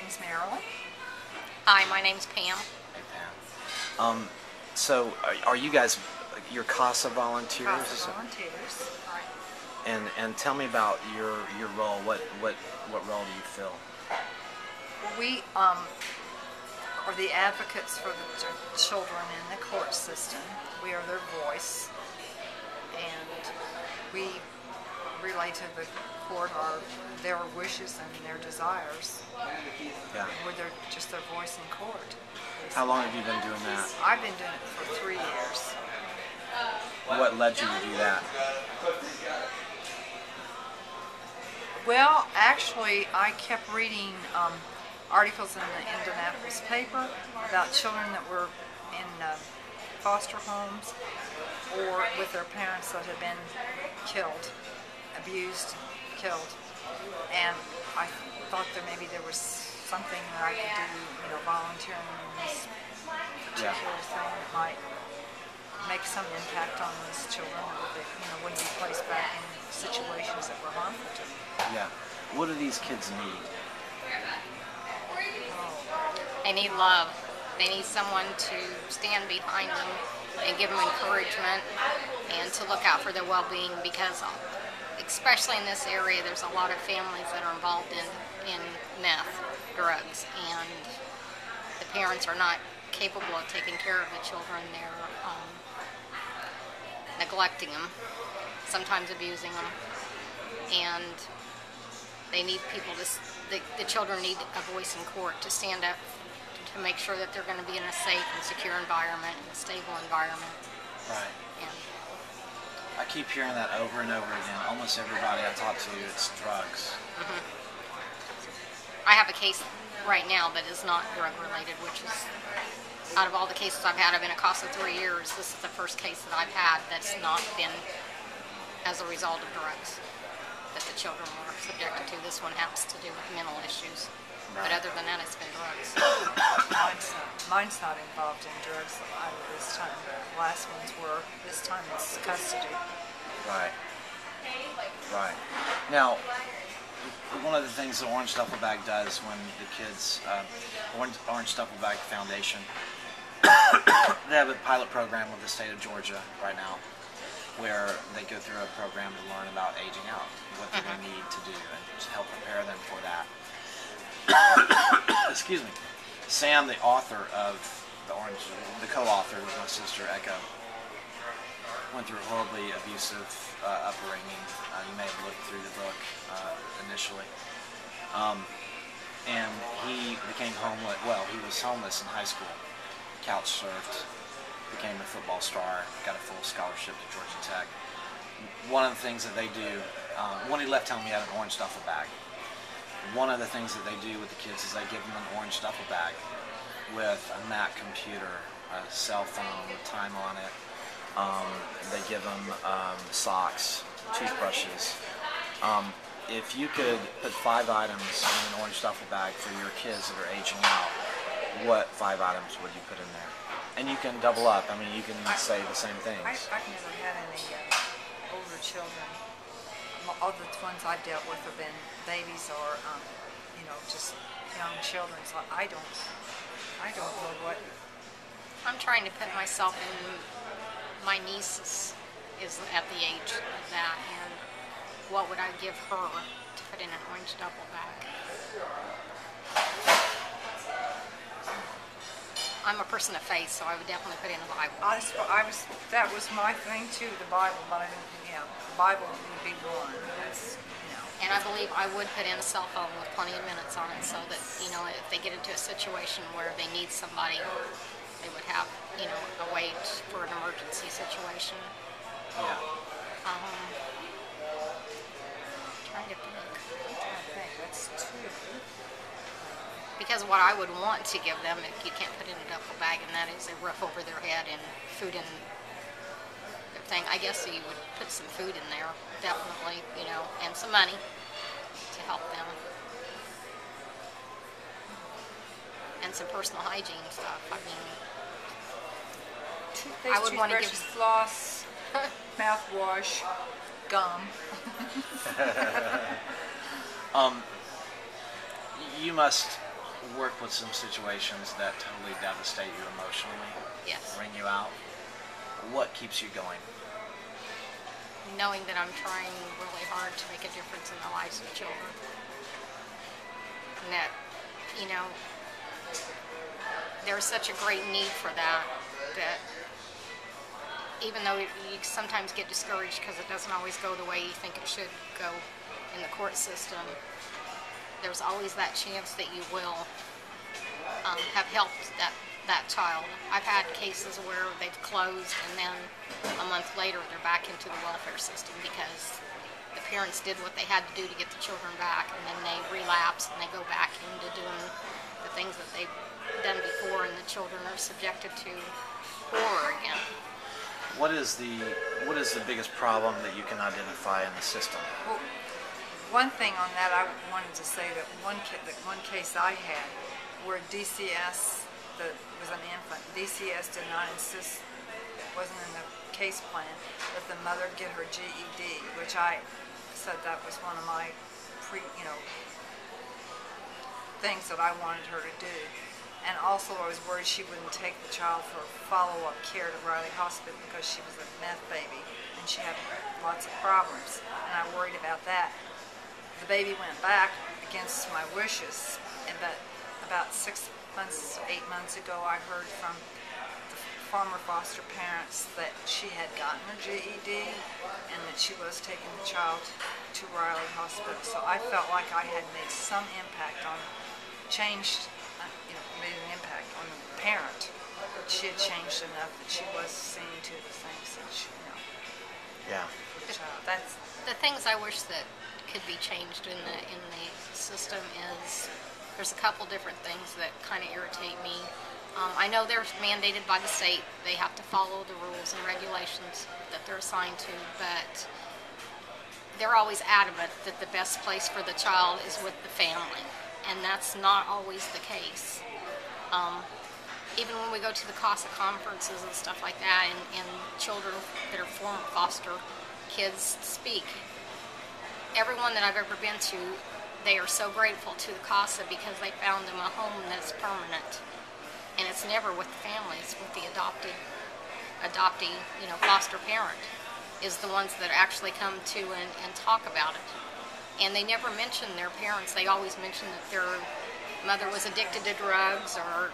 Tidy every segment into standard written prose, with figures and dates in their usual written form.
name's Marilyn. Hi, my name's Pam. Hey, Pam. So are you guys your CASA volunteers? CASA volunteers. Right. And tell me about your role. What role do you fill? We are the advocates for the children in the court system. We are their voice, and we relay to the court their wishes and their desires. Yeah. We're just their voice in court. How long have you been doing that? I've been doing it for 3 years. What led you to do that? Well, actually, I kept reading articles in the Indianapolis paper about children that were in foster homes or with their parents that had been killed, abused, killed. And I thought that maybe there was something that I could do, volunteering in this particular thing that might make some impact on those children that wouldn't be placed back in situations that were harmful to them. Yeah. What do these kids need? They need love. They need someone to stand behind them and give them encouragement and to look out for their well-being, because especially in this area there's a lot of families that are involved in meth, drugs, and the parents are not capable of taking care of the children. They're neglecting them, sometimes abusing them, and they need people the children need a voice in court to stand up to make sure that they're going to be in a safe and secure environment and a stable environment. Right. And I keep hearing that over and over again. Almost everybody I talk to, it's drugs. Mm-hmm. I have a case right now that is not drug related, which is, out of all the cases I've had, I've been at CASA 3 years, this is the first case that I've had that's not been as a result of drugs that the children were subjected to. This one happens to do with mental issues. But other than that, it's been drugs. Mine's not involved in drugs either this time. The last ones were. This time it's custody. Right. Right. Now, one of the things the Orange Duffel Bag does when the kids, Orange Duffel Bag Foundation, they have a pilot program with the state of Georgia right now, where they go through a program to learn about aging out, what they need to do, and to help prepare them for that. Excuse me. Sam, the author of the co-author with my sister Echo, went through a horribly abusive upbringing. You may have looked through the book initially. And he became homeless. Well, he was homeless in high school. Couch surfed, became a football star, got a full scholarship to Georgia Tech. One of the things that they do, when he left home, he had an orange duffel bag. One of the things that they do with the kids is they give them an orange duffel bag with a Mac computer, a cell phone with time on it. They give them socks, toothbrushes. If you could put 5 items in an orange duffel bag for your kids that are aging out, what 5 items would you put in there? And you can double up. I mean, you can say the same things. I've never had any older children. All the ones I've dealt with have been babies or, just young children. So I don't know what. I'm trying to put myself in my niece is at the age of that, and what would I give her to put in an orange duffel bag? I'm a person of faith, so I would definitely put in a Bible. That was my thing too, the Bible, but I didn't. The Bible would be one. And I believe I would put in a cell phone with plenty of minutes on it, so that if they get into a situation where they need somebody, they would have a way for an emergency situation. Yeah. Trying to think. That's 2. Because what I would want to give them, if you can't put in a duffel bag, and that is a roof over their head and food in their thing. I guess you would put some food in there, definitely, and some money to help them. And some personal hygiene stuff. I mean, I would want to give floss, mouthwash, gum. You must work with some situations that totally devastate you emotionally, Yes. bring you out. What keeps you going? Knowing that I'm trying really hard to make a difference in the lives of children. And that, you know, there's such a great need for that, that even though you sometimes get discouraged because it doesn't always go the way you think it should go in the court system, there's always that chance that you will have helped that child. I've had cases where they've closed and then a month later they're back into the welfare system because the parents did what they had to do to get the children back, and then they relapse and they go back into doing the things that they've done before, and the children are subjected to horror again. What is the biggest problem that you can identify in the system? Well, one thing on that, I wanted to say that one case I had where DCS, that was an infant, DCS did not insist, it wasn't in the case plan, that the mother get her GED, which I said that was one of my things that I wanted her to do. And also I was worried she wouldn't take the child for follow-up care to Riley Hospital because she was a meth baby and she had lots of problems, and I worried about that. The baby went back against my wishes, and about 6 months, 8 months ago, I heard from the former foster parents that she had gotten her GED and that she was taking the child to Riley Hospital. So I felt like I had made some impact on, made an impact on the parent. She had changed enough that she was seeing to the things that she, Yeah. for the child. That's The things I wish that could be changed in the system is there's a couple different things that kind of irritate me. I know they're mandated by the state. They have to follow the rules and regulations that they're assigned to, but they're always adamant that the best place for the child is with the family, and that's not always the case. Even when we go to the CASA conferences and stuff like that, and children that are former foster kids speak, everyone that I've ever been to, they are so grateful to the CASA because they found them a home that's permanent. And it's never with the family, it's with the adoptee, foster parent is the ones that actually come to and talk about it. And they never mention their parents. They always mention that their mother was addicted to drugs, or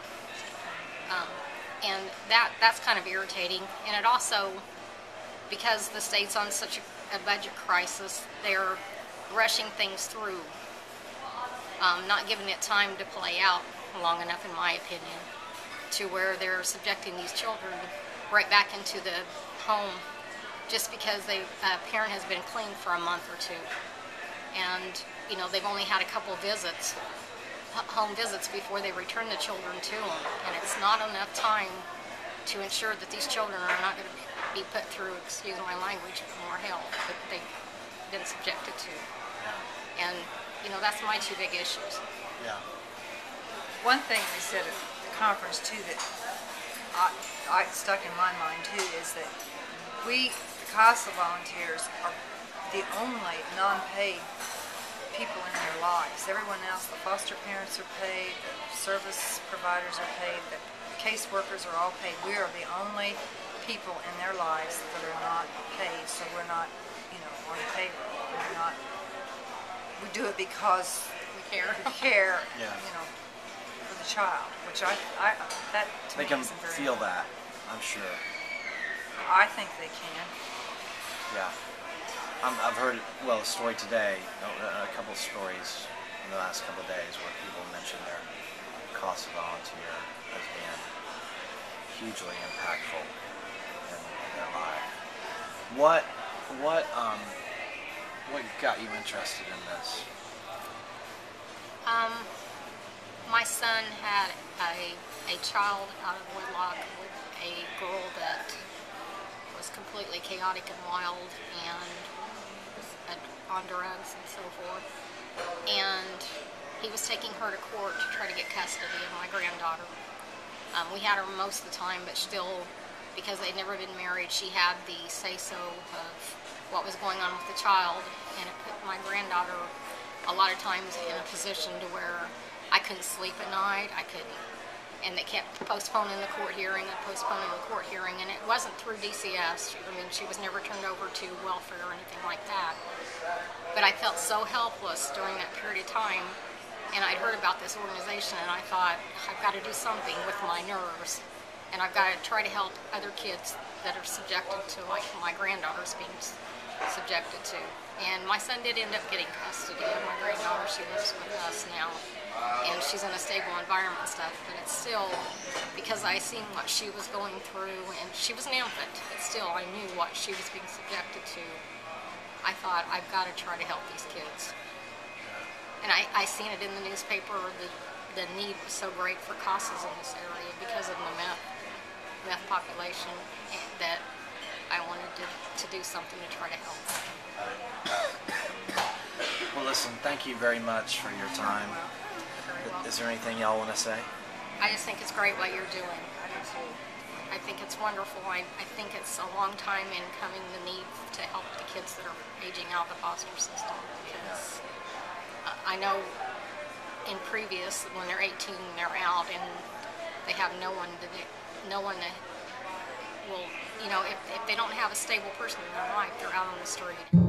and that's kind of irritating. And it also, because the state's on such a budget crisis, they're rushing things through, not giving it time to play out long enough, in my opinion, to where they're subjecting these children right back into the home just because a parent has been clean for a month or two. And, they've only had a couple visits, home visits, before they return the children to them. And it's not enough time to ensure that these children are not going to be put through, excuse my language, more hell that they've been subjected to. And, that's my two big issues. Yeah. one thing they said at the conference too that I stuck in my mind too is that we, the CASA volunteers, are the only non-paid people in their lives. Everyone else, the foster parents are paid, the service providers are paid, the caseworkers are all paid. We are the only people in their lives that are not paid, so we're not, on payroll. We're not. We do it because We care. we care, Yeah. for the child, which that to They me can isn't very. feel that, I'm sure. I think they can. Yeah. I've heard, a story today, a couple of stories in the last couple of days where people mentioned their CASA volunteer as being hugely impactful in their life. What got you interested in this? My son had a child out of wedlock with a girl that was completely chaotic and wild and was on drugs and so forth. And he was taking her to court to try to get custody of my granddaughter. We had her most of the time, but still, because they'd never been married, she had the say-so of what was going on with the child, and it put my granddaughter a lot of times in a position to where I couldn't sleep at night. And they kept postponing the court hearing and postponing the court hearing, and it wasn't through DCS. I mean, she was never turned over to welfare or anything like that. But I felt so helpless during that period of time, and I'd heard about this organization, and I thought, I've got to do something with my nerves, and I've got to try to help other kids that are subjected to, like my granddaughter's being subjected to. And my son did end up getting custody of my granddaughter. She lives with us now. And she's in a stable environment and stuff, but it's still, because I seen what she was going through, and she was an infant, but still I knew what she was being subjected to. I thought, I've got to try to help these kids. And I seen it in the newspaper, the need was so great for CASAs in this area because of the meth population, that I wanted to do something to try to help. Well, listen, thank you very much for your time. Is there anything y'all want to say? I just think it's great what you're doing. I think it's wonderful. I think it's a long time in coming, the need to help the kids that are aging out of the foster system. Because I know in previous, when they're 18, they're out, and they have no one that will, if they don't have a stable person in their life, they're out on the street.